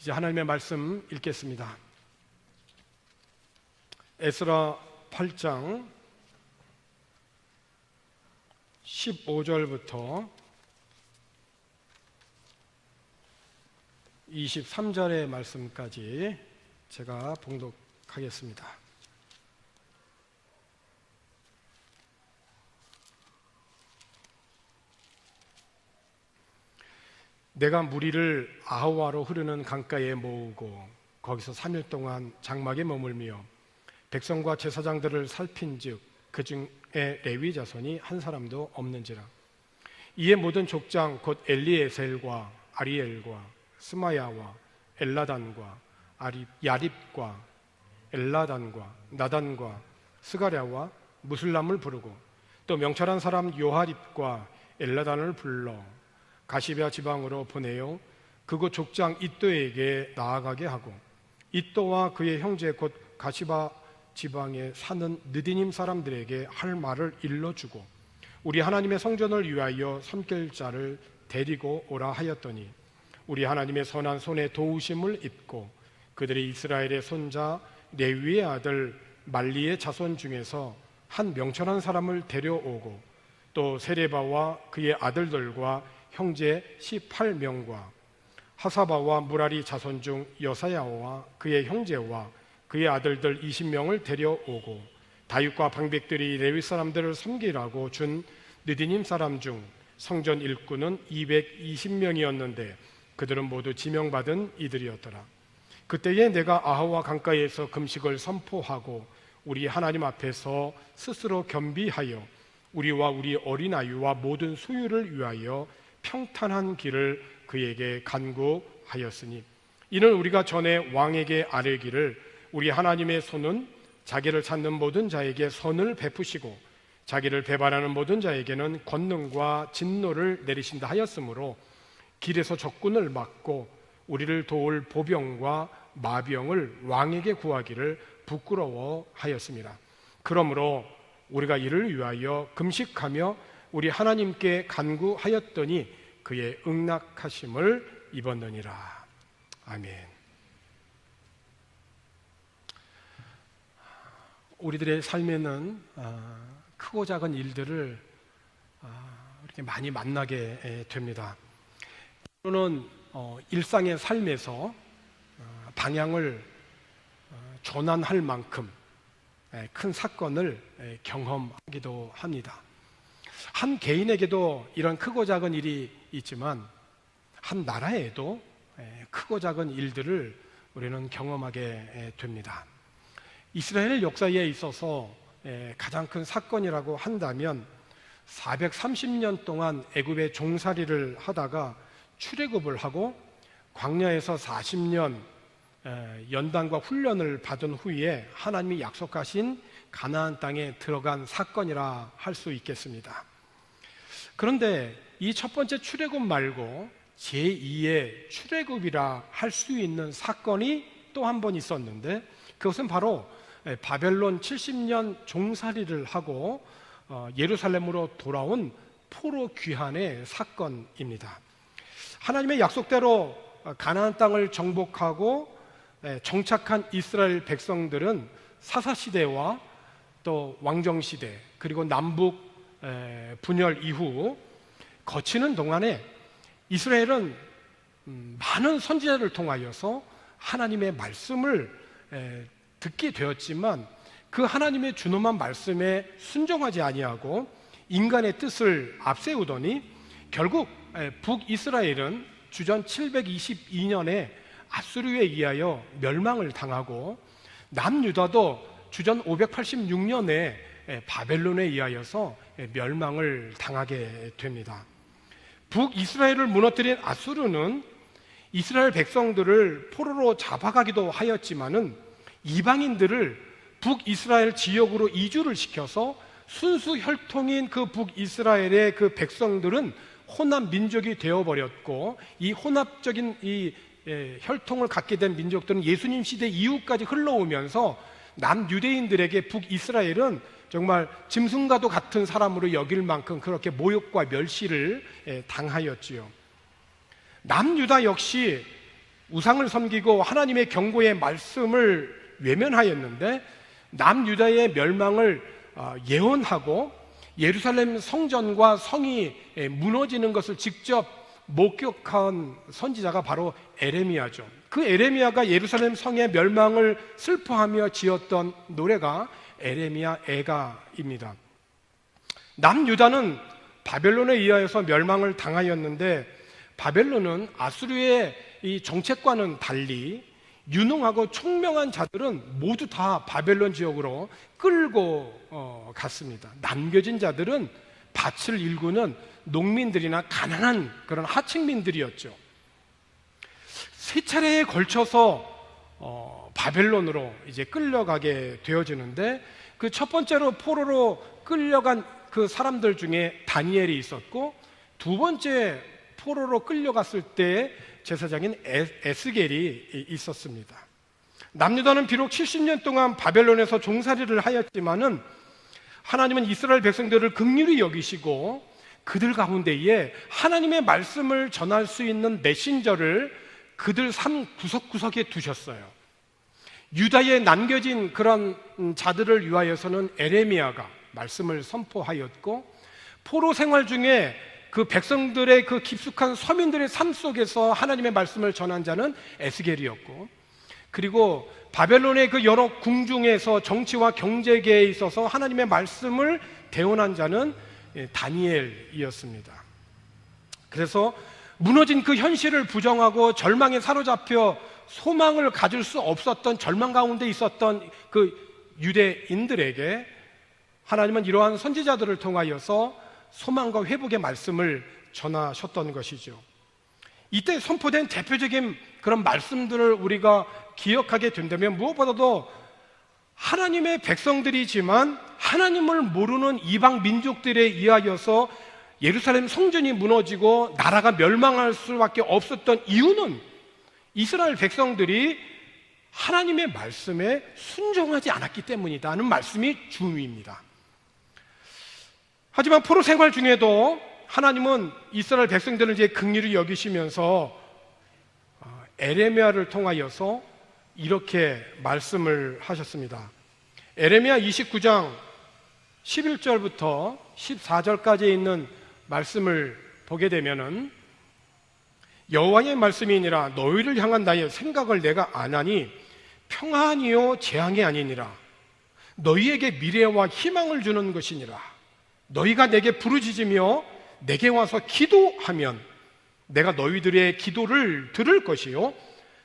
이제 하나님의 말씀 읽겠습니다. 에스라 8장 15절부터 23절의 말씀까지 제가 봉독하겠습니다. 내가 무리를 아하와로 흐르는 강가에 모으고 거기서 3일 동안 장막에 머물며 백성과 제사장들을 살핀즉 그 중에 레위 자손이 한 사람도 없는지라. 이에 모든 족장 곧 엘리에셀과 아리엘과 스마야와 엘라단과 야립과 엘라단과 나단과 스가랴와 무술람을 부르고 또 명철한 사람 요하립과 엘라단을 불러 가시베아 지방으로 보내어 그곳 족장 이또에게 나아가게 하고 이또와 그의 형제 곧 가시바 지방에 사는 느디님 사람들에게 할 말을 일러주고 우리 하나님의 성전을 위하여 섬길 자를 데리고 오라 하였더니 우리 하나님의 선한 손에 도우심을 입고 그들이 이스라엘의 손자 레위의 아들 말리의 자손 중에서 한 명철한 사람을 데려오고 또 세레바와 그의 아들들과 형제 18명과 하사바와 무라리 자손 중 여사야와 그의 형제와 그의 아들들 20명을 데려오고 다윗과 방백들이 레위 사람들을 섬기라고 준 느디님 사람 중 성전 일꾼은 220명이었는데 그들은 모두 지명받은 이들이었더라. 그때에 내가 아하와 강가에서 금식을 선포하고 우리 하나님 앞에서 스스로 겸비하여 우리와 우리 어린아이와 모든 소유를 위하여 평탄한 길을 그에게 간구하였으니 이는 우리가 전에 왕에게 아뢰기를 우리 하나님의 손은 자기를 찾는 모든 자에게 선을 베푸시고 자기를 배반하는 모든 자에게는 권능과 진노를 내리신다 하였으므로 길에서 적군을 막고 우리를 도울 보병과 마병을 왕에게 구하기를 부끄러워하였습니다. 그러므로 우리가 이를 위하여 금식하며 우리 하나님께 간구하였더니 그의 응낙하심을 입었느니라. 아멘. 우리들의 삶에는 크고 작은 일들을 이렇게 많이 만나게 됩니다. 또는 일상의 삶에서 방향을 전환할 만큼 큰 사건을 경험하기도 합니다. 한 개인에게도 이런 크고 작은 일이 있지만 한 나라에도 크고 작은 일들을 우리는 경험하게 됩니다. 이스라엘 역사에 있어서 가장 큰 사건이라고 한다면 430년 동안 애굽의 종살이를 하다가 출애굽을 하고 광야에서 40년 연단과 훈련을 받은 후에 하나님이 약속하신 가나안 땅에 들어간 사건이라 할 수 있겠습니다. 그런데 이 첫 번째 출애굽 말고 제2의 출애굽이라 할 수 있는 사건이 또 한 번 있었는데 그것은 바로 바벨론 70년 종살이를 하고 예루살렘으로 돌아온 포로 귀환의 사건입니다. 하나님의 약속대로 가나안 땅을 정복하고 정착한 이스라엘 백성들은 사사시대와 또 왕정시대 그리고 남북 분열 이후 거치는 동안에 이스라엘은 많은 선지자를 통하여서 하나님의 말씀을 듣게 되었지만 그 하나님의 준엄한 말씀에 순종하지 아니하고 인간의 뜻을 앞세우더니 결국 북이스라엘은 주전 722년에 아수르에 의하여 멸망을 당하고 남유다도 주전 586년에 바벨론에 의하여서 멸망을 당하게 됩니다. 북이스라엘을 무너뜨린 아수르는 이스라엘 백성들을 포로로 잡아가기도 하였지만은 이방인들을 북이스라엘 지역으로 이주를 시켜서 순수 혈통인 그 북이스라엘의 그 백성들은 혼합 민족이 되어버렸고 이 혼합적인 이 혈통을 갖게 된 민족들은 예수님 시대 이후까지 흘러오면서 남유대인들에게 북이스라엘은 정말 짐승과도 같은 사람으로 여길 만큼 그렇게 모욕과 멸시를 당하였지요. 남유다 역시 우상을 섬기고 하나님의 경고의 말씀을 외면하였는데 남유다의 멸망을 예언하고 예루살렘 성전과 성이 무너지는 것을 직접 목격한 선지자가 바로 에레미야죠. 그 에레미야가 예루살렘 성의 멸망을 슬퍼하며 지었던 노래가 에레미야 애가입니다. 남유다는 바벨론에 의하여서 멸망을 당하였는데 바벨론은 아수르의 이 정책과는 달리 유능하고 총명한 자들은 모두 다 바벨론 지역으로 끌고 갔습니다. 남겨진 자들은 밭을 일구는 농민들이나 가난한 그런 하층민들이었죠. 세 차례에 걸쳐서 바벨론으로 이제 끌려가게 되어지는데 그 첫 번째로 포로로 끌려간 그 사람들 중에 다니엘이 있었고, 두 번째 포로로 끌려갔을 때 제사장인 에스겔이 있었습니다. 남유다는 비록 70년 동안 바벨론에서 종살이를 하였지만은 하나님은 이스라엘 백성들을 긍휼히 여기시고 그들 가운데에 하나님의 말씀을 전할 수 있는 메신저를 그들 삶 구석구석에 두셨어요. 유다에 남겨진 그런 자들을 위하여서는 에레미야가 말씀을 선포하였고, 포로 생활 중에 그 백성들의 그 깊숙한 서민들의 삶 속에서 하나님의 말씀을 전한 자는 에스겔이었고, 그리고 바벨론의 그 여러 궁중에서 정치와 경제계에 있어서 하나님의 말씀을 대언한 자는 다니엘이었습니다. 그래서 무너진 그 현실을 부정하고 절망에 사로잡혀 소망을 가질 수 없었던 절망 가운데 있었던 그 유대인들에게 하나님은 이러한 선지자들을 통하여서 소망과 회복의 말씀을 전하셨던 것이죠. 이때 선포된 대표적인 그런 말씀들을 우리가 기억하게 된다면 무엇보다도 하나님의 백성들이지만 하나님을 모르는 이방 민족들에 의하여서 예루살렘 성전이 무너지고 나라가 멸망할 수밖에 없었던 이유는 이스라엘 백성들이 하나님의 말씀에 순종하지 않았기 때문이다는 말씀이 중요입니다. 하지만 포로 생활 중에도 하나님은 이스라엘 백성들을 이제 긍휼히 여기시면서 에레미야를 통하여서 이렇게 말씀을 하셨습니다. 에레미야 29장 11절부터 14절까지 있는 말씀을 보게 되면은 여호와의 말씀이니라 너희를 향한 나의 생각을 내가 아나니 평안이요 재앙이 아니니라 너희에게 미래와 희망을 주는 것이니라 너희가 내게 부르짖으며 내게 와서 기도하면 내가 너희들의 기도를 들을 것이요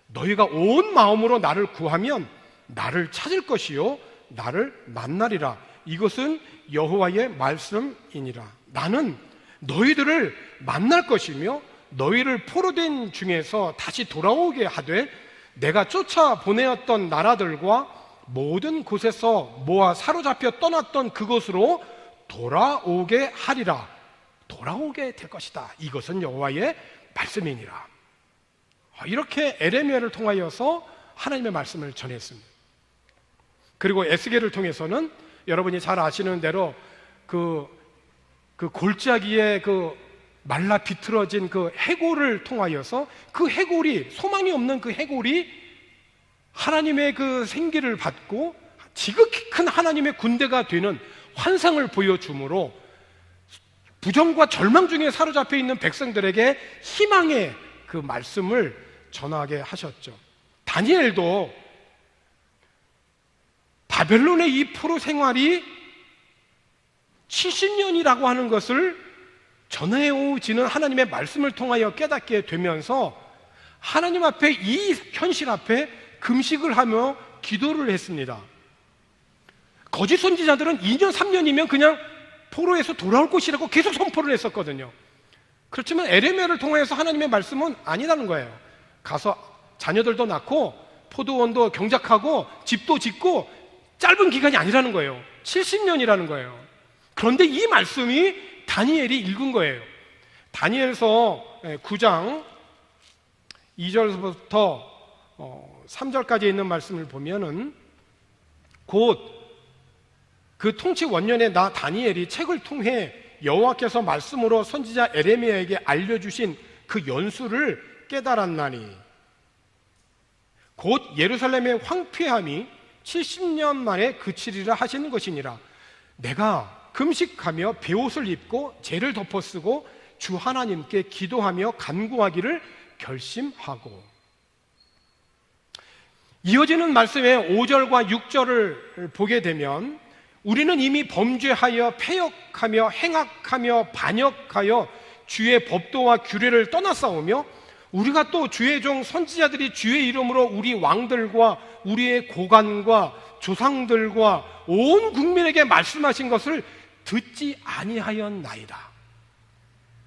너희가 온 마음으로 나를 구하면 나를 찾을 것이요 나를 만나리라 이것은 여호와의 말씀이니라 나는 너희들을 만날 것이며 너희를 포로된 중에서 다시 돌아오게 하되 내가 쫓아 보내었던 나라들과 모든 곳에서 모아 사로잡혀 떠났던 그곳으로 돌아오게 하리라 돌아오게 될 것이다 이것은 여호와의 말씀이니라. 이렇게 에레미야를 통하여서 하나님의 말씀을 전했습니다. 그리고 에스겔을 통해서는 여러분이 잘 아시는 대로 그 골짜기에 그 말라 비틀어진 그 해골을 통하여서 그 해골이 소망이 없는 그 해골이 하나님의 그 생기를 받고 지극히 큰 하나님의 군대가 되는 환상을 보여주므로 부정과 절망 중에 사로잡혀 있는 백성들에게 희망의 그 말씀을 전하게 하셨죠. 다니엘도 바벨론의 이 포로 생활이 70년이라고 하는 것을 전해오지는 하나님의 말씀을 통하여 깨닫게 되면서 하나님 앞에 이 현실 앞에 금식을 하며 기도를 했습니다. 거짓 선지자들은 2년 3년이면 그냥 포로에서 돌아올 것이라고 계속 선포를 했었거든요. 그렇지만 에레미야를 통해서 하나님의 말씀은 아니라는 거예요. 가서 자녀들도 낳고 포도원도 경작하고 집도 짓고 짧은 기간이 아니라는 거예요. 70년이라는 거예요. 그런데 이 말씀이 다니엘이 읽은 거예요. 다니엘서 9장 2절부터 3절까지 있는 말씀을 보면은 곧 그 통치 원년에 나 다니엘이 책을 통해 여호와께서 말씀으로 선지자 에레미야에게 알려주신 그 연수를 깨달았나니 곧 예루살렘의 황폐함이 70년 만에 그치리라 하시는 것이니라. 내가 금식하며 베옷을 입고 죄를 덮어쓰고 주 하나님께 기도하며 간구하기를 결심하고. 이어지는 말씀의 5절과 6절을 보게 되면 우리는 이미 범죄하여 패역하며 행악하며 반역하여 주의 법도와 규례를 떠나싸우며 우리가 또 주의 종 선지자들이 주의 이름으로 우리 왕들과 우리의 고관과 조상들과 온 국민에게 말씀하신 것을 듣지 아니하였나이다.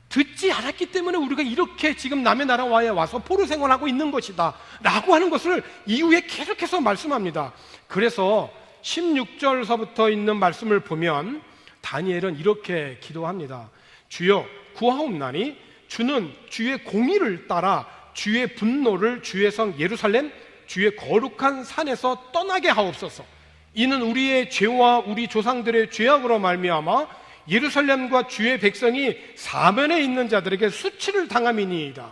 듣지 않았기 때문에 우리가 이렇게 지금 남의 나라에 와서 포로 생활하고 있는 것이다 라고 하는 것을 이후에 계속해서 말씀합니다. 그래서 16절서부터 있는 말씀을 보면 다니엘은 이렇게 기도합니다. 주여 구하옵나니 주는 주의 공의를 따라 주의 분노를 주의 성 예루살렘 주의 거룩한 산에서 떠나게 하옵소서. 이는 우리의 죄와 우리 조상들의 죄악으로 말미암아 예루살렘과 주의 백성이 사면에 있는 자들에게 수치를 당함이니이다.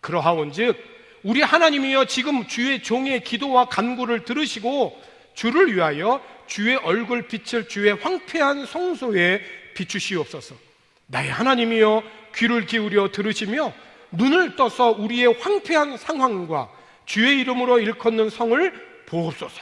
그러하온즉 우리 하나님이여 지금 주의 종의 기도와 간구를 들으시고 주를 위하여 주의 얼굴 빛을 주의 황폐한 성소에 비추시옵소서. 나의 하나님이여 귀를 기울여 들으시며 눈을 떠서 우리의 황폐한 상황과 주의 이름으로 일컫는 성을 보옵소서.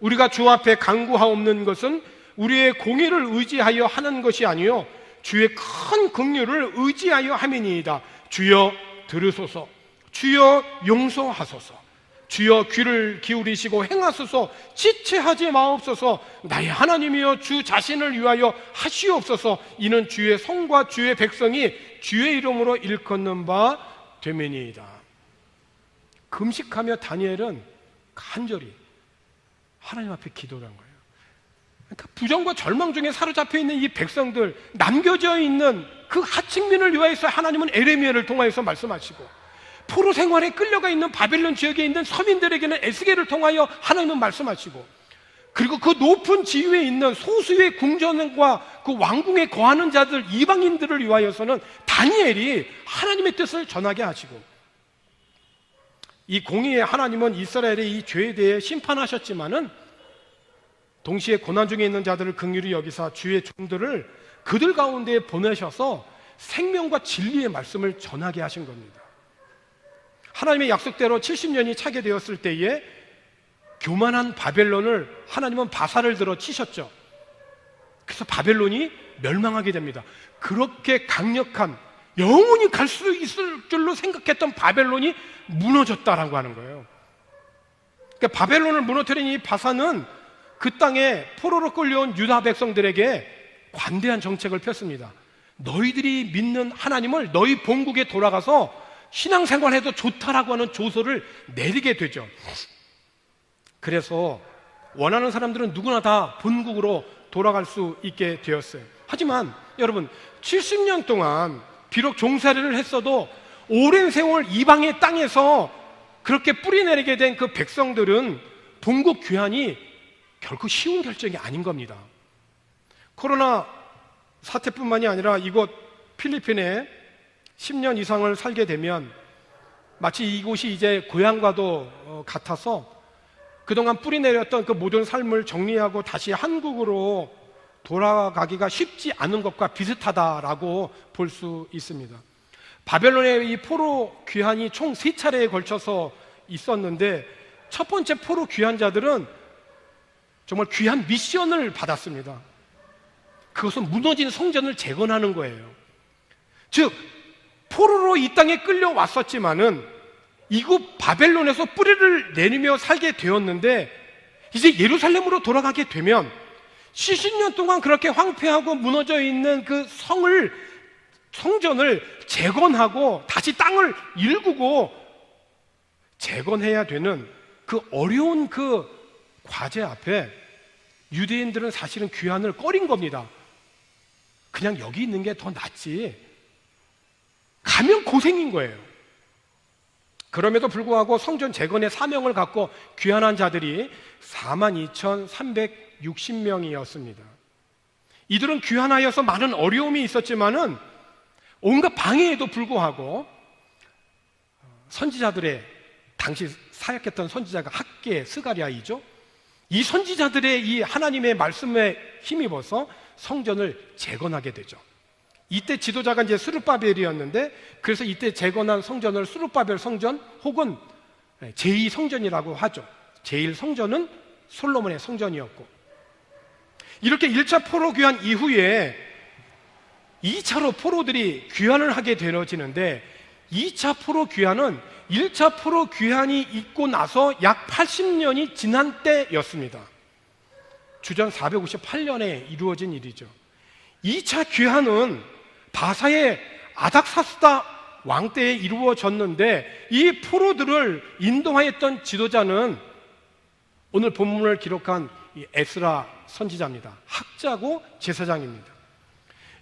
우리가 주 앞에 간구하옵는 것은 우리의 공의를 의지하여 하는 것이 아니요 주의 큰 긍휼을 의지하여 함이니이다. 주여 들으소서. 주여 용서하소서. 주여 귀를 기울이시고 행하소서. 지체하지 마옵소서. 나의 하나님이여 주 자신을 위하여 하시옵소서. 이는 주의 성과 주의 백성이 주의 이름으로 일컫는 바 되매니이다. 금식하며 다니엘은 간절히 하나님 앞에 기도를 한 거예요. 그러니까 부정과 절망 중에 사로잡혀 있는 이 백성들, 남겨져 있는 그 하층민을 위하여서 하나님은 에레미야를 통하여서 말씀하시고, 포로 생활에 끌려가 있는 바벨론 지역에 있는 서민들에게는 에스겔을 통하여 하나님은 말씀하시고, 그리고 그 높은 지위에 있는 소수의 궁전과 그 왕궁에 거하는 자들, 이방인들을 위하여서는 다니엘이 하나님의 뜻을 전하게 하시고, 이 공의의 하나님은 이스라엘의 이 죄에 대해 심판하셨지만은 동시에 고난 중에 있는 자들을 긍휼히 여기사 주의 종들을 그들 가운데 보내셔서 생명과 진리의 말씀을 전하게 하신 겁니다. 하나님의 약속대로 70년이 차게 되었을 때에 교만한 바벨론을 하나님은 바사를 들어 치셨죠. 그래서 바벨론이 멸망하게 됩니다. 그렇게 강력한, 영원히 갈 수 있을 줄로 생각했던 바벨론이 무너졌다라고 하는 거예요. 그러니까 바벨론을 무너뜨린 이 바사는 그 땅에 포로로 끌려온 유다 백성들에게 관대한 정책을 폈습니다. 너희들이 믿는 하나님을 너희 본국에 돌아가서 신앙생활해도 좋다라고 하는 조서를 내리게 되죠. 그래서 원하는 사람들은 누구나 다 본국으로 돌아갈 수 있게 되었어요. 하지만 여러분, 70년 동안 비록 종살이를 했어도 오랜 세월 이방의 땅에서 그렇게 뿌리내리게 된 그 백성들은 본국 귀환이 결코 쉬운 결정이 아닌 겁니다. 코로나 사태뿐만이 아니라 이곳 필리핀에 10년 이상을 살게 되면 마치 이곳이 이제 고향과도 같아서 그동안 뿌리내렸던 그 모든 삶을 정리하고 다시 한국으로 돌아가기가 쉽지 않은 것과 비슷하다라고 볼 수 있습니다. 바벨론의 이 포로 귀환이 총 3차례에 걸쳐서 있었는데 첫 번째 포로 귀환자들은 정말 귀한 미션을 받았습니다. 그것은 무너진 성전을 재건하는 거예요. 즉 포로로 이 땅에 끌려왔었지만은 이곳 바벨론에서 뿌리를 내리며 살게 되었는데 이제 예루살렘으로 돌아가게 되면 70년 동안 그렇게 황폐하고 무너져 있는 그 성전을 재건하고 다시 땅을 일구고 재건해야 되는 그 어려운 그 과제 앞에 유대인들은 사실은 귀환을 꺼린 겁니다. 그냥 여기 있는 게 더 낫지, 가면 고생인 거예요. 그럼에도 불구하고 성전 재건의 사명을 갖고 귀환한 자들이 42,360명이었습니다. 이들은 귀환하여서 많은 어려움이 있었지만은 온갖 방해에도 불구하고 선지자들의 당시 사역했던 선지자가 학계 스가랴이죠. 이 선지자들의 이 하나님의 말씀에 힘입어서 성전을 재건하게 되죠. 이때 지도자가 이제 스룹바벨이었는데, 그래서 이때 재건한 성전을 스룹바벨 성전 혹은 제2성전이라고 하죠. 제1성전은 솔로몬의 성전이었고, 이렇게 1차 포로 귀환 이후에 2차로 포로들이 귀환을 하게 되어지는데, 2차 포로 귀환은 1차 포로 귀환이 있고 나서 약 80년이 지난 때였습니다. 주전 458년에 이루어진 일이죠. 2차 귀환은 바사의 아닥사스다 왕 때에 이루어졌는데, 이 포로들을 인도하였던 지도자는 오늘 본문을 기록한 이 에스라 선지자입니다. 학자고 제사장입니다.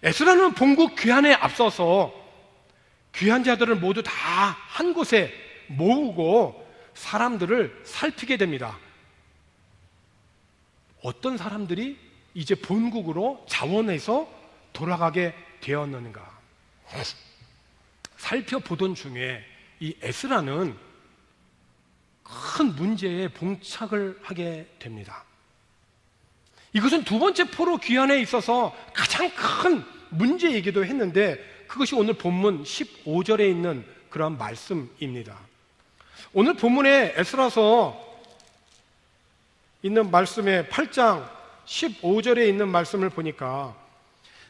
에스라는 본국 귀환에 앞서서 귀환자들을 모두 다 한 곳에 모으고 사람들을 살피게 됩니다. 어떤 사람들이 이제 본국으로 자원해서 돌아가게 되었는가 살펴보던 중에 이 에스라는 큰 문제에 봉착을 하게 됩니다. 이것은 두 번째 포로 귀환에 있어서 가장 큰 문제이기도 했는데, 그것이 오늘 본문 15절에 있는 그런 말씀입니다. 오늘 본문에 에스라서 있는 말씀의 8장 15절에 있는 말씀을 보니까,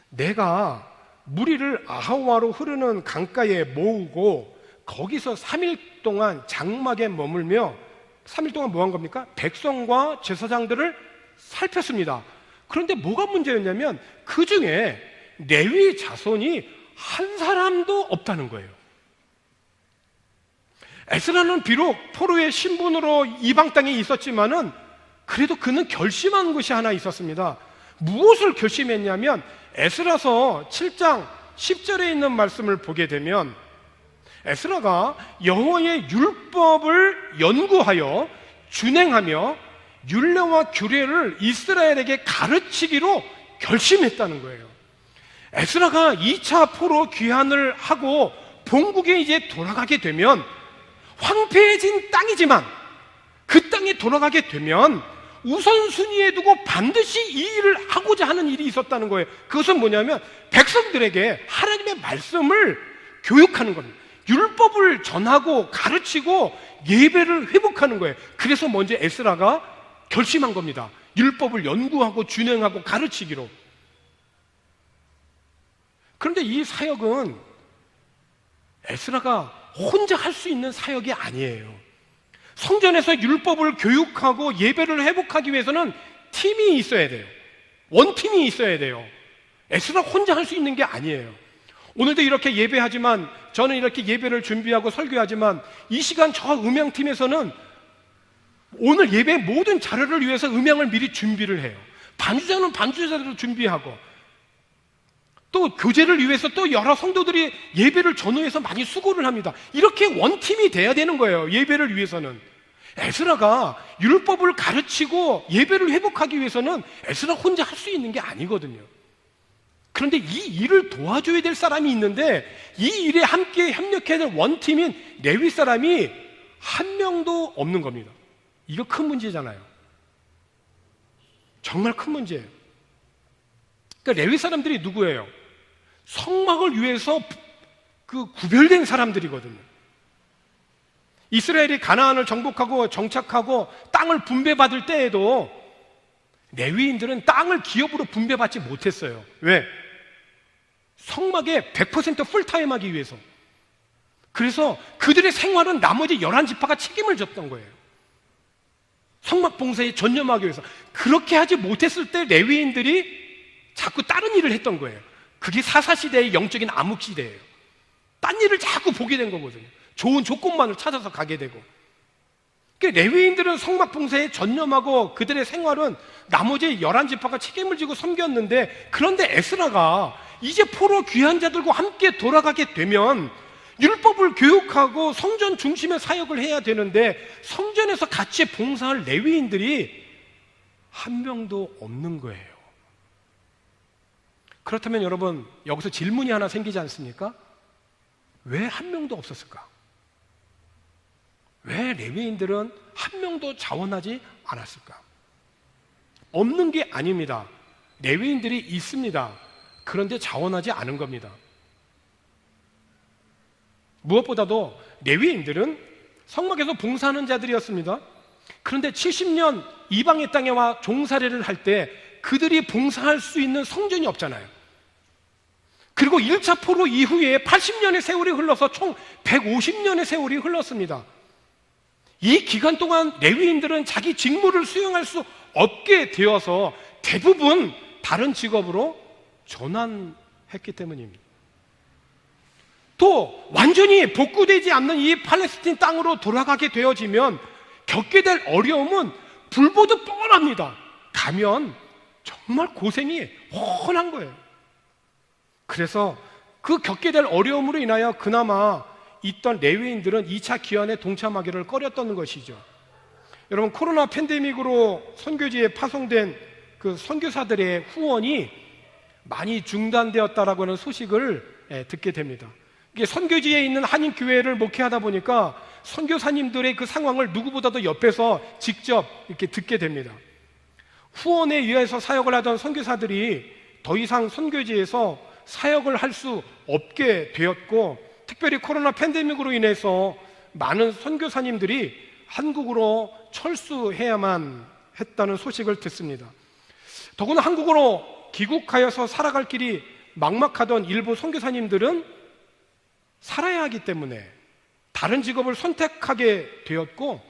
내가 무리를 아하와로 흐르는 강가에 모으고 거기서 3일 동안 장막에 머물며, 3일 동안 뭐 한 겁니까? 백성과 제사장들을 살폈습니다. 그런데 뭐가 문제였냐면 그 중에 레위 자손이 한 사람도 없다는 거예요. 에스라는 비록 포로의 신분으로 이방 땅에 있었지만은 그래도 그는 결심한 것이 하나 있었습니다. 무엇을 결심했냐면, 에스라서 7장 10절에 있는 말씀을 보게 되면, 에스라가 여호와의 율법을 연구하여 준행하며 율례와 규례를 이스라엘에게 가르치기로 결심했다는 거예요. 에스라가 2차 포로 귀환을 하고 본국에 이제 돌아가게 되면, 황폐해진 땅이지만 그 땅에 돌아가게 되면 우선순위에 두고 반드시 이 일을 하고자 하는 일이 있었다는 거예요. 그것은 뭐냐면 백성들에게 하나님의 말씀을 교육하는 겁니다. 율법을 전하고 가르치고 예배를 회복하는 거예요. 그래서 먼저 에스라가 결심한 겁니다. 율법을 연구하고 준행하고 가르치기로. 그런데 이 사역은 에스라가 혼자 할 수 있는 사역이 아니에요. 성전에서 율법을 교육하고 예배를 회복하기 위해서는 팀이 있어야 돼요. 원팀이 있어야 돼요. 에스라 혼자 할 수 있는 게 아니에요. 오늘도 이렇게 예배하지만, 저는 이렇게 예배를 준비하고 설교하지만, 이 시간 저 음향팀에서는 오늘 예배 모든 자료를 위해서 음향을 미리 준비를 해요. 반주자는 반주자대로 준비하고, 또 교제를 위해서 또 여러 성도들이 예배를 전후해서 많이 수고를 합니다. 이렇게 원팀이 돼야 되는 거예요. 예배를 위해서는. 에스라가 율법을 가르치고 예배를 회복하기 위해서는 에스라 혼자 할 수 있는 게 아니거든요. 그런데 이 일을 도와줘야 될 사람이 있는데, 이 일에 함께 협력해야 될 원팀인 레위 사람이 한 명도 없는 겁니다. 이거 큰 문제잖아요. 정말 큰 문제예요. 그러니까 레위 사람들이 누구예요? 성막을 위해서 구별된 사람들이거든요. 이스라엘이 가나안을 정복하고 정착하고 땅을 분배받을 때에도 레위인들은 땅을 기업으로 분배받지 못했어요. 왜? 성막에 100% 풀타임 하기 위해서. 그래서 그들의 생활은 나머지 11지파가 책임을 졌던 거예요. 성막 봉사에 전념하기 위해서. 그렇게 하지 못했을 때 레위인들이 자꾸 다른 일을 했던 거예요. 그게 사사시대의 영적인 암흑시대예요. 딴 일을 자꾸 보게 된 거거든요. 좋은 조건만을 찾아서 가게 되고. 그러니까 레위인들은 성막 봉사에 전념하고 그들의 생활은 나머지 11지파가 책임을 지고 섬겼는데, 그런데 에스라가 이제 포로 귀한 자들과 함께 돌아가게 되면 율법을 교육하고 성전 중심의 사역을 해야 되는데, 성전에서 같이 봉사할 레위인들이 한 명도 없는 거예요. 그렇다면 여러분, 여기서 질문이 하나 생기지 않습니까? 왜 한 명도 없었을까? 왜 레위인들은 한 명도 자원하지 않았을까? 없는 게 아닙니다. 레위인들이 있습니다. 그런데 자원하지 않은 겁니다. 무엇보다도 레위인들은 성막에서 봉사하는 자들이었습니다. 그런데 70년 이방의 땅에 와 종살이를 할 때 그들이 봉사할 수 있는 성전이 없잖아요. 그리고 1차 포로 이후에 80년의 세월이 흘러서 총 150년의 세월이 흘렀습니다. 이 기간 동안 레위인들은 자기 직무를 수행할 수 없게 되어서 대부분 다른 직업으로 전환했기 때문입니다. 또 완전히 복구되지 않는 이 팔레스틴 땅으로 돌아가게 되어지면 겪게 될 어려움은 불보듯 뻔합니다. 가면 정말 고생이 훤한 거예요. 그래서 그 겪게 될 어려움으로 인하여 그나마 있던 레위인들은 2차 기한에 동참하기를 꺼렸던 것이죠. 여러분, 코로나 팬데믹으로 선교지에 파송된 그 선교사들의 후원이 많이 중단되었다라고 하는 소식을 듣게 됩니다. 이게 선교지에 있는 한인교회를 목회하다 보니까 선교사님들의 그 상황을 누구보다도 옆에서 직접 이렇게 듣게 됩니다. 후원에 의해서 사역을 하던 선교사들이 더 이상 선교지에서 사역을 할 수 없게 되었고, 특별히 코로나 팬데믹으로 인해서 많은 선교사님들이 한국으로 철수해야만 했다는 소식을 듣습니다. 더구나 한국으로 귀국하여서 살아갈 길이 막막하던 일부 선교사님들은 살아야 하기 때문에 다른 직업을 선택하게 되었고,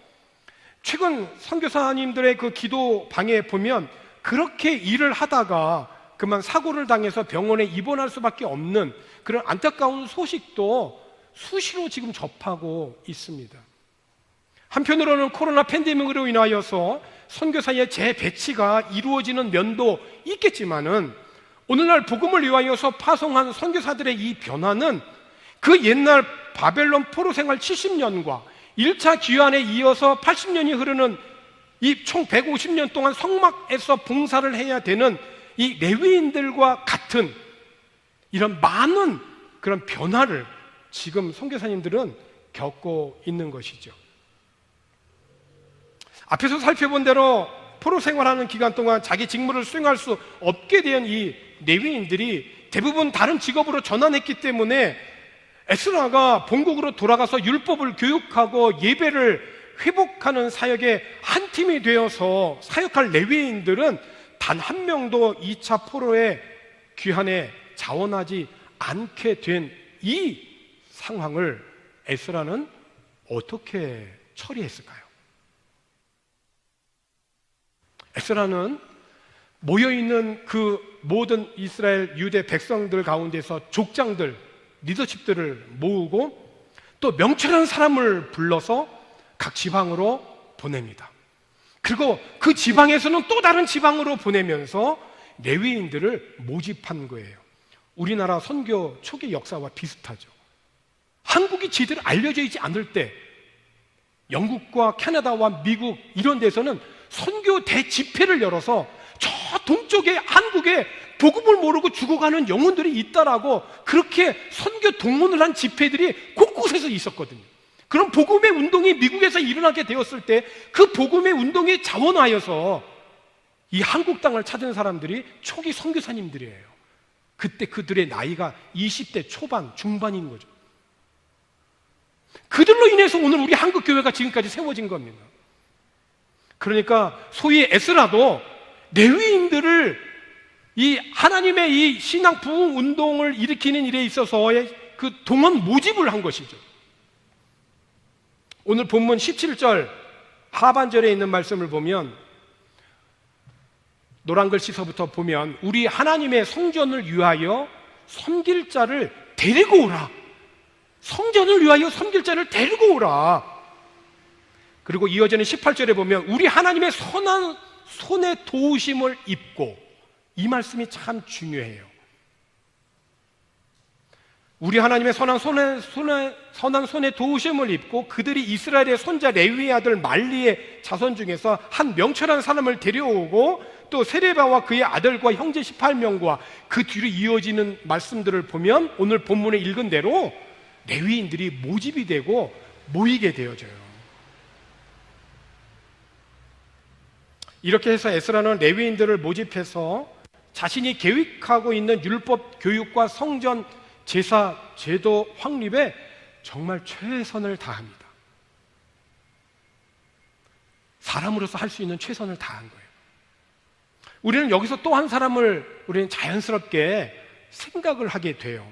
최근 선교사님들의 그 기도방에 보면 그렇게 일을 하다가 그만 사고를 당해서 병원에 입원할 수밖에 없는 그런 안타까운 소식도 수시로 지금 접하고 있습니다. 한편으로는 코로나 팬데믹으로 인하여서 선교사의 재배치가 이루어지는 면도 있겠지만은 오늘날 복음을 위하여서 파송한 선교사들의 이 변화는 그 옛날 바벨론 포로 생활 70년과 1차 귀환에 이어서 80년이 흐르는 이 총 150년 동안 성막에서 봉사를 해야 되는 이 레위인들과 같은 이런 많은 그런 변화를 지금 선교사님들은 겪고 있는 것이죠. 앞에서 살펴본 대로 포로 생활하는 기간 동안 자기 직무를 수행할 수 없게 된 이 레위인들이 대부분 다른 직업으로 전환했기 때문에 에스라가 본국으로 돌아가서 율법을 교육하고 예배를 회복하는 사역의 한 팀이 되어서 사역할 레위인들은 단 한 명도 2차 포로의 귀환에 자원하지 않게 된 이 상황을 에스라는 어떻게 처리했을까요? 에스라는 모여있는 그 모든 이스라엘 유대 백성들 가운데서 족장들, 리더십들을 모으고 또 명철한 사람을 불러서 각 지방으로 보냅니다. 그리고 그 지방에서는 또 다른 지방으로 보내면서 레위인들을 모집한 거예요. 우리나라 선교 초기 역사와 비슷하죠. 한국이 제대로 알려져 있지 않을 때 영국과 캐나다와 미국 이런 데서는 선교 대집회를 열어서 저 동쪽에 한국에 복음을 모르고 죽어가는 영혼들이 있다라고 그렇게 선교 동원을 한 집회들이 곳곳에서 있었거든요. 그런 복음의 운동이 미국에서 일어나게 되었을 때 그 복음의 운동에 자원하여서 이 한국 땅을 찾은 사람들이 초기 선교사님들이에요. 그때 그들의 나이가 20대 초반, 중반인 거죠. 그들로 인해서 오늘 우리 한국 교회가 지금까지 세워진 겁니다. 그러니까 소위 에스라도 레위인들을 이 하나님의 이 신앙 부흥 운동을 일으키는 일에 있어서의 그 동원 모집을 한 것이죠. 오늘 본문 17절 하반절에 있는 말씀을 보면 노란 글씨서부터 보면 우리 하나님의 성전을 위하여 섬길 자를 데리고 오라. 성전을 위하여 섬길 자를 데리고 오라. 그리고 이어지는 18절에 보면 우리 하나님의 선한 손에 도우심을 입고, 이 말씀이 참 중요해요. 우리 하나님의 선한 손에 도우심을 입고 그들이 이스라엘의 손자 레위의 아들 말리의 자손 중에서 한 명철한 사람을 데려오고 또 세레바와 그의 아들과 형제 18명과 그 뒤로 이어지는 말씀들을 보면 오늘 본문에 읽은 대로 레위인들이 모집이 되고 모이게 되어져요. 이렇게 해서 에스라는 레위인들을 모집해서 자신이 계획하고 있는 율법 교육과 성전 제사 제도 확립에 정말 최선을 다합니다. 사람으로서 할 수 있는 최선을 다한 거예요. 우리는 여기서 또 한 사람을 우리는 자연스럽게 생각을 하게 돼요.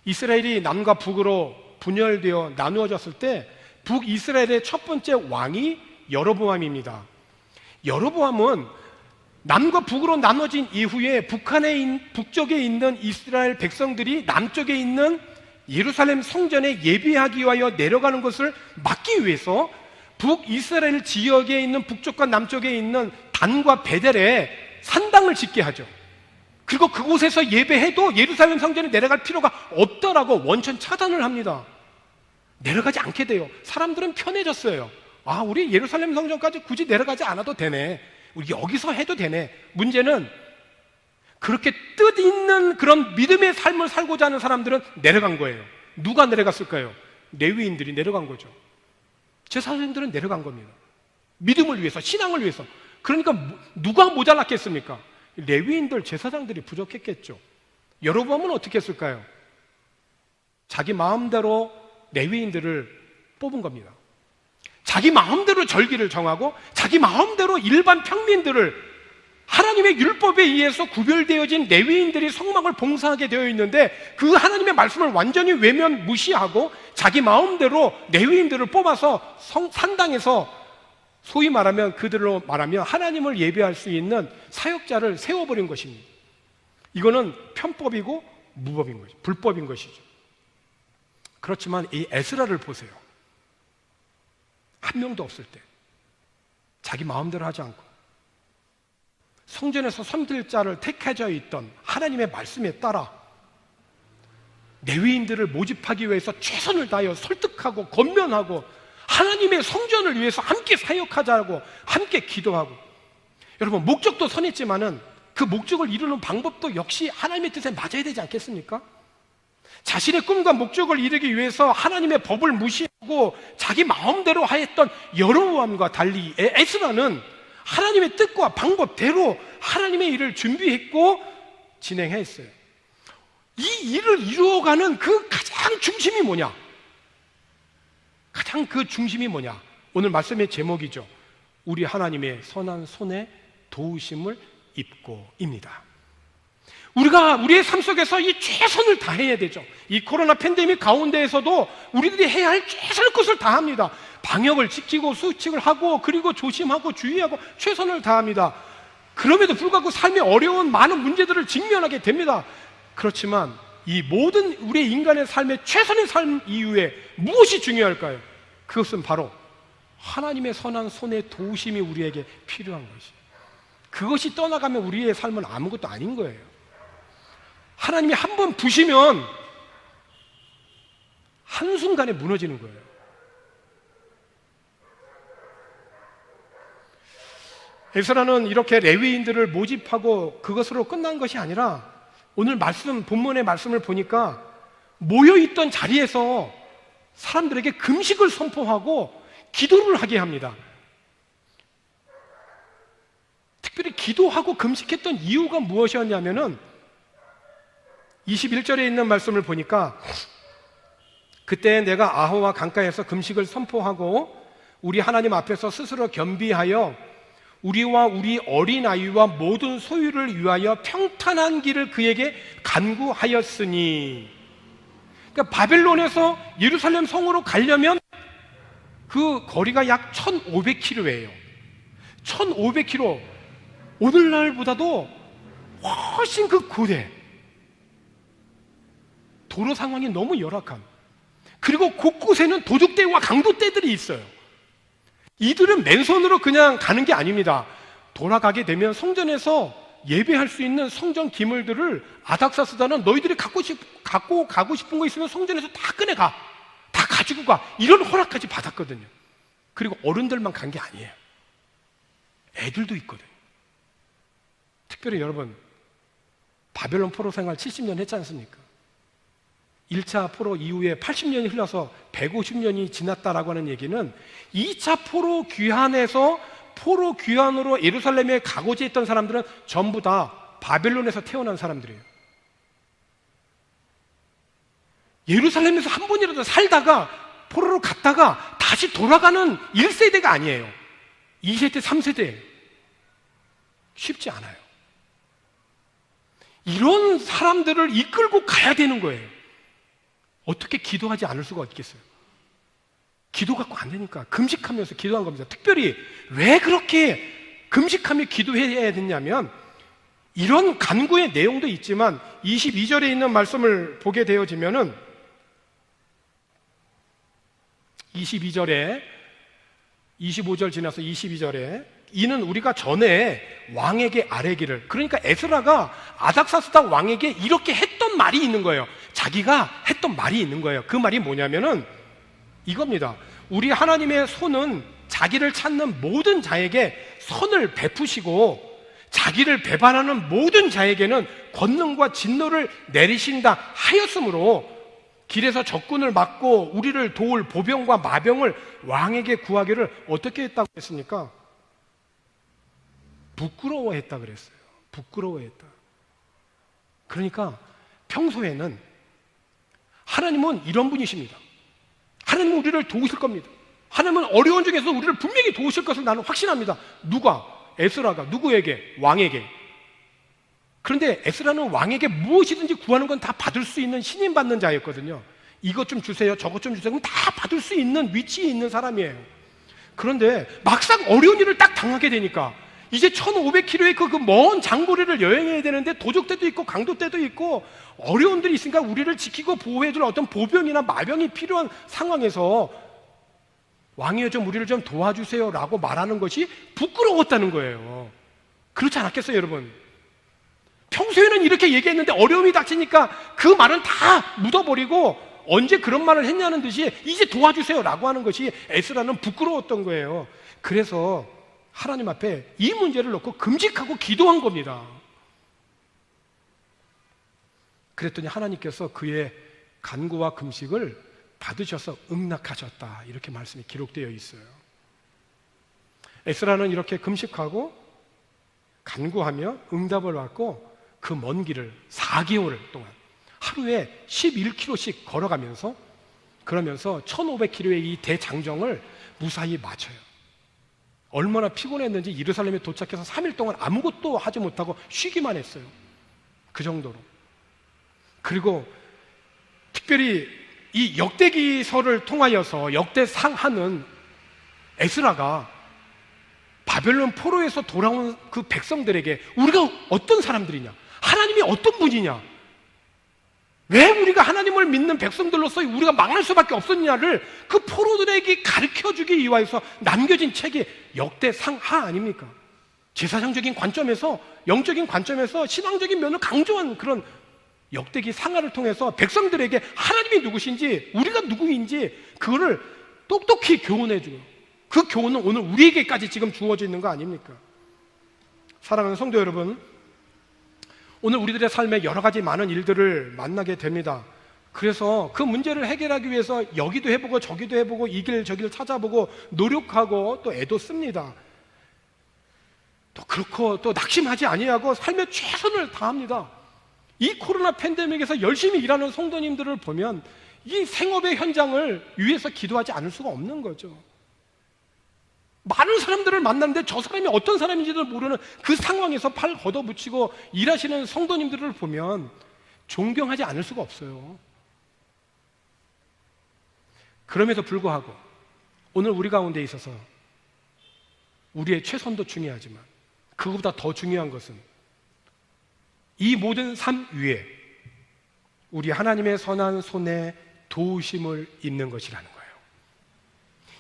이스라엘이 남과 북으로 분열되어 나누어졌을 때 북이스라엘의 첫 번째 왕이 여로보암입니다. 여로보암은 남과 북으로 나눠진 이후에 북쪽에 있는 이스라엘 백성들이 남쪽에 있는 예루살렘 성전에 예배하기 위하여 내려가는 것을 막기 위해서 북이스라엘 지역에 있는 북쪽과 남쪽에 있는 단과 베델에 산당을 짓게 하죠. 그리고 그곳에서 예배해도 예루살렘 성전에 내려갈 필요가 없다라고 원천 차단을 합니다. 내려가지 않게 돼요. 사람들은 편해졌어요. 아, 우리 예루살렘 성전까지 굳이 내려가지 않아도 되네. 우리 여기서 해도 되네. 문제는 그렇게 뜻있는 그런 믿음의 삶을 살고자 하는 사람들은 내려간 거예요. 누가 내려갔을까요? 레위인들이 내려간 거죠. 제사장들은 내려간 겁니다. 믿음을 위해서, 신앙을 위해서. 그러니까 누가 모자랐겠습니까? 레위인들, 제사장들이 부족했겠죠. 여로보암은 어떻게 했을까요? 자기 마음대로 레위인들을 뽑은 겁니다. 자기 마음대로 절기를 정하고 자기 마음대로 일반 평민들을, 하나님의 율법에 의해서 구별되어진 레위인들이 성막을 봉사하게 되어 있는데 그 하나님의 말씀을 완전히 외면 무시하고 자기 마음대로 레위인들을 뽑아서 산당에서 소위 말하면, 그들로 말하면 하나님을 예배할 수 있는 사역자를 세워버린 것입니다. 이거는 편법이고 무법인 거죠. 불법인 것이죠. 그렇지만 이 에스라를 보세요. 한 명도 없을 때 자기 마음대로 하지 않고 성전에서 섬길 자를 택해져 있던 하나님의 말씀에 따라 레위인들을 모집하기 위해서 최선을 다하여 설득하고 권면하고 하나님의 성전을 위해서 함께 사역하자고 함께 기도하고, 여러분 목적도 선했지만은 그 목적을 이루는 방법도 역시 하나님의 뜻에 맞아야 되지 않겠습니까? 자신의 꿈과 목적을 이루기 위해서 하나님의 법을 무시하고 자기 마음대로 하였던 여로보암과 달리 에스라는 하나님의 뜻과 방법대로 하나님의 일을 준비했고 진행했어요. 이 일을 이루어가는 그 가장 중심이 뭐냐? 가장 그 중심이 뭐냐? 오늘 말씀의 제목이죠. 우리 하나님의 선한 손에 도우심을 입고입니다. 우리가 우리의 삶 속에서 이 최선을 다해야 되죠. 이 코로나 팬데믹 가운데에서도 우리들이 해야 할 최선의 것을 다합니다. 방역을 지키고 수칙을 하고 그리고 조심하고 주의하고 최선을 다합니다. 그럼에도 불구하고 삶의 어려운 많은 문제들을 직면하게 됩니다. 그렇지만 이 모든 우리 인간의 삶의 최선의 삶 이후에 무엇이 중요할까요? 그것은 바로 하나님의 선한 손의 도우심이 우리에게 필요한 것이에요. 그것이 떠나가면 우리의 삶은 아무것도 아닌 거예요. 하나님이 한 번 부시면 한순간에 무너지는 거예요. 에스라는 이렇게 레위인들을 모집하고 그것으로 끝난 것이 아니라 오늘 본문의 말씀을 보니까 모여있던 자리에서 사람들에게 금식을 선포하고 기도를 하게 합니다. 특별히 기도하고 금식했던 이유가 무엇이었냐면은 21절에 있는 말씀을 보니까 그때 내가 아호와 강가에서 금식을 선포하고 우리 하나님 앞에서 스스로 겸비하여 우리와 우리 어린아이와 모든 소유를 위하여 평탄한 길을 그에게 간구하였으니, 그러니까 바벨론에서 예루살렘 성으로 가려면 그 거리가 약 1500km예요 1500km, 오늘날보다도 훨씬 그 고대, 도로 상황이 너무 열악한, 그리고 곳곳에는 도둑대와 강도떼들이 있어요. 이들은 맨손으로 그냥 가는 게 아닙니다. 돌아가게 되면 성전에서 예배할 수 있는 성전 기물들을 아닥사스다는 너희들이 갖고 가고 싶은 거 있으면 성전에서 다 꺼내가, 다 가지고 가, 이런 허락까지 받았거든요. 그리고 어른들만 간 게 아니에요. 애들도 있거든요. 특별히 여러분, 바벨론 포로 생활 70년 했지 않습니까? 1차 포로 이후에 80년이 흘러서 150년이 지났다라고 하는 얘기는 2차 포로 귀환에서 포로 귀환으로 예루살렘에 가고자 했던 사람들은 전부 다 바벨론에서 태어난 사람들이에요. 예루살렘에서 한 번이라도 살다가 포로로 갔다가 다시 돌아가는 1세대가 아니에요. 2세대, 3세대. 쉽지 않아요. 이런 사람들을 이끌고 가야 되는 거예요. 어떻게 기도하지 않을 수가 있겠어요? 기도 갖고 안 되니까 금식하면서 기도한 겁니다. 특별히 왜 그렇게 금식하며 기도해야 되냐면 이런 간구의 내용도 있지만 22절에 있는 말씀을 보게 되어지면은 22절에 25절 지나서 22절에 이는 우리가 전에 왕에게 아뢰기를, 그러니까 에스라가 아닥사스다 왕에게 이렇게 했던 말이 있는 거예요. 자기가 했던 말이 있는 거예요. 그 말이 뭐냐면은 이겁니다. 우리 하나님의 손은 자기를 찾는 모든 자에게 선을 베푸시고 자기를 배반하는 모든 자에게는 권능과 진노를 내리신다 하였으므로 길에서 적군을 막고 우리를 도울 보병과 마병을 왕에게 구하기를 어떻게 했다고 했습니까? 부끄러워했다 그랬어요. 부끄러워했다. 그러니까 평소에는 하나님은 이런 분이십니다. 하나님은 우리를 도우실 겁니다. 하나님은 어려운 중에서 우리를 분명히 도우실 것을 나는 확신합니다. 누가? 에스라가 누구에게? 왕에게. 그런데 에스라는 왕에게 무엇이든지 구하는 건 다 받을 수 있는 신임 받는 자였거든요. 이것 좀 주세요, 저것 좀 주세요. 그럼 다 받을 수 있는 위치에 있는 사람이에요. 그런데 막상 어려운 일을 딱 당하게 되니까 이제 1500km의 그 먼 장거리를 여행해야 되는데 도적대도 있고 강도대도 있고 어려운 일이 있으니까 우리를 지키고 보호해줄 어떤 보병이나 마병이 필요한 상황에서 왕이여 좀 우리를 좀 도와주세요 라고 말하는 것이 부끄러웠다는 거예요. 그렇지 않았겠어요, 여러분? 평소에는 이렇게 얘기했는데 어려움이 닥치니까 그 말은 다 묻어버리고 언제 그런 말을 했냐는 듯이 이제 도와주세요 라고 하는 것이 에스라는 부끄러웠던 거예요. 그래서 하나님 앞에 이 문제를 놓고 금식하고 기도한 겁니다. 그랬더니 하나님께서 그의 간구와 금식을 받으셔서 응낙하셨다, 이렇게 말씀이 기록되어 있어요. 에스라는 이렇게 금식하고 간구하며 응답을 받고 그 먼 길을 4개월 동안 하루에 11km씩 걸어가면서 그러면서 1500km의 이 대장정을 무사히 마쳐요. 얼마나 피곤했는지 예루살렘에 도착해서 3일 동안 아무것도 하지 못하고 쉬기만 했어요. 그 정도로. 그리고 특별히 이 역대기서를 통하여서 역대상하는 에스라가 바벨론 포로에서 돌아온 그 백성들에게 우리가 어떤 사람들이냐, 하나님이 어떤 분이냐, 왜 우리가 하나님을 믿는 백성들로서 우리가 망할 수밖에 없었냐를 그 포로들에게 가르쳐주기 위하여서 남겨진 책이 역대상하 아닙니까? 제사장적인 관점에서, 영적인 관점에서 신앙적인 면을 강조한 그런 역대기 상하를 통해서 백성들에게 하나님이 누구신지 우리가 누구인지 그거를 똑똑히 교훈해줘요. 그 교훈은 오늘 우리에게까지 지금 주어져 있는 거 아닙니까? 사랑하는 성도 여러분, 오늘 우리들의 삶에 여러 가지 많은 일들을 만나게 됩니다. 그래서 그 문제를 해결하기 위해서 여기도 해보고 저기도 해보고 이 길 저 길 찾아보고 노력하고 또 애도 씁니다. 또 그렇고 또 낙심하지 아니하고 삶의 최선을 다합니다. 이 코로나 팬데믹에서 열심히 일하는 성도님들을 보면 이 생업의 현장을 위해서 기도하지 않을 수가 없는 거죠. 많은 사람들을 만났는데 저 사람이 어떤 사람인지도 모르는 그 상황에서 팔 걷어붙이고 일하시는 성도님들을 보면 존경하지 않을 수가 없어요. 그럼에도 불구하고 오늘 우리 가운데 있어서 우리의 최선도 중요하지만 그것보다 더 중요한 것은 이 모든 삶 위에 우리 하나님의 선한 손에 도우심을 입는 것이라는 거예요.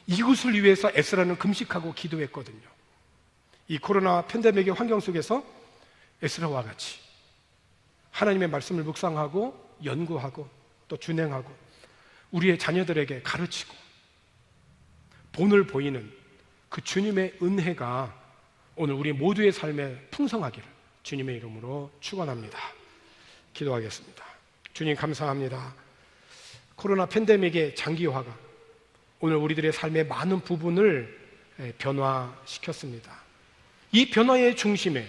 이것을 위해서 에스라는 금식하고 기도했거든요. 이 코로나 팬데믹의 환경 속에서 에스라와 같이 하나님의 말씀을 묵상하고 연구하고 또 준행하고 우리의 자녀들에게 가르치고 본을 보이는 그 주님의 은혜가 오늘 우리 모두의 삶에 풍성하기를 주님의 이름으로 축원합니다. 기도하겠습니다. 주님 감사합니다. 코로나 팬데믹의 장기화가 오늘 우리들의 삶의 많은 부분을 변화시켰습니다. 이 변화의 중심에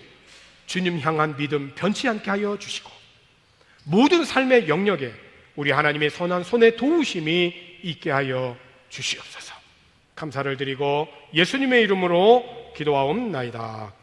주님 향한 믿음 변치 않게 하여 주시고 모든 삶의 영역에 우리 하나님의 선한 손의 도우심이 있게 하여 주시옵소서. 감사를 드리고 예수님의 이름으로 기도하옵나이다.